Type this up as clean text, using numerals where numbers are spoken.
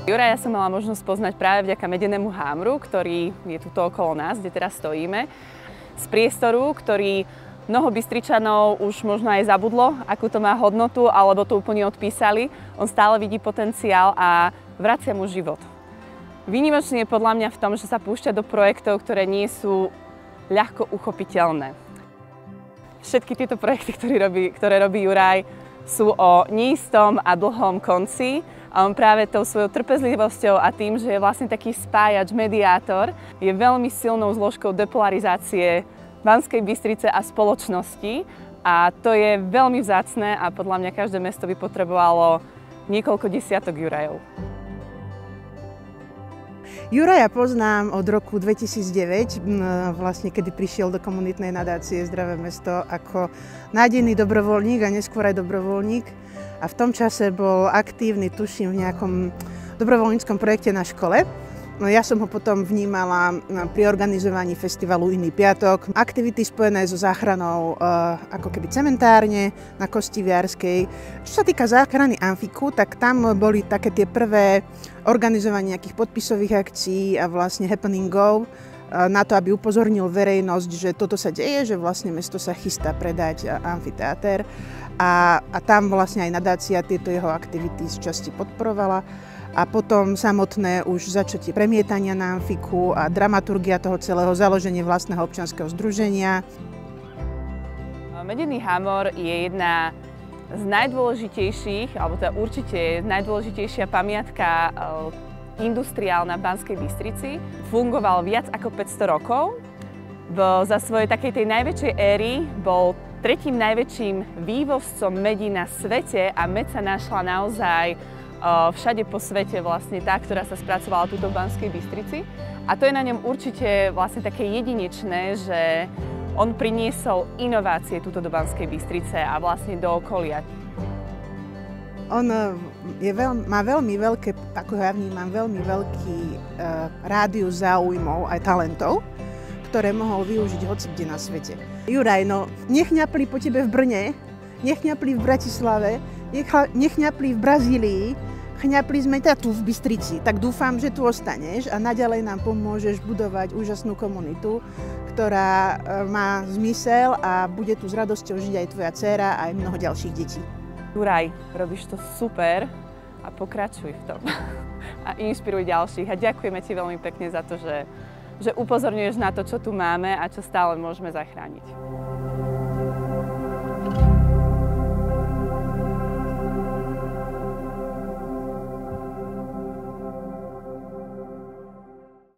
Juraja som mala možnosť poznať práve vďaka medenému hámru, ktorý je tuto okolo nás, kde teraz stojíme. Z priestoru, ktorý mnoho Bystričanov už možno aj zabudlo, akú to má hodnotu, alebo to úplne odpísali. On stále vidí potenciál a vracia mu život. Výnimočný je podľa mňa v tom, že sa púšťa do projektov, ktoré nie sú ľahko uchopiteľné. Všetky tieto projekty, ktoré robí Juraj, sú o neistom a dlhom konci. A on práve tou svojou trpezlivosťou a tým, že je vlastne taký spájač, mediátor, je veľmi silnou zložkou depolarizácie Banskej Bystrice a spoločnosti. A to je veľmi vzácne a podľa mňa každé mesto by potrebovalo niekoľko desiatok Jurajov. Juraja poznám od roku 2009, vlastne kedy prišiel do komunitnej nadácie Zdravé mesto ako nádejný dobrovoľník a neskôr aj dobrovoľník. A v tom čase bol aktívny, tuším, v nejakom dobrovoľníckom projekte na škole. No ja som ho potom vnímala pri organizovaní festivalu Iný piatok. Aktivity spojené so záchranou ako keby cementárne na Kostiviarskej. Čo sa týka záchrany Amfiku, tak tam boli také tie prvé organizovanie nejakých podpisových akcií a vlastne happeningov na to, aby upozornil verejnosť, že toto sa deje, že vlastne mesto sa chystá predať amfiteáter. A tam vlastne aj nadácia tieto jeho aktivity z časti podporovala. A potom samotné už začatie premietania na Amfiku a dramaturgia toho celého, založenie vlastného občianskeho združenia. Medený hámor je jedna z najdôležitejších, alebo teda určite je najdôležitejšia pamiatka industriálna v Banskej Bystrici. Fungoval viac ako 500 rokov. Za svojej takej tej najväčšej éry bol tretím najväčším vývozcom medí na svete a med sa našla naozaj všade po svete, vlastne tá, ktorá sa spracovala tuto v Banskej Bystrici. A to je na ňom určite vlastne také jedinečné, že on priniesol inovácie tuto do Banskej Bystrice a vlastne do okolia. On má veľmi veľké, ako ja vnímam, veľmi veľký rádius záujmov aj talentov, ktoré mohol využiť hocikde na svete. Juraj, no, nechňapli po tebe v Brne, nechňapli v Bratislave, nechňapli v Brazílii, chňapli sme ťa tu v Bystrici. Tak dúfam, že tu ostaneš a naďalej nám pomôžeš budovať úžasnú komunitu, ktorá má zmysel a bude tu s radosťou žiť aj tvoja dcéra a aj mnoho ďalších detí. Juraj, robíš to super a pokračuj v tom a inšpiruj ďalších a ďakujeme ti veľmi pekne za to, že upozorňuješ na to, čo tu máme a čo stále môžeme zachrániť.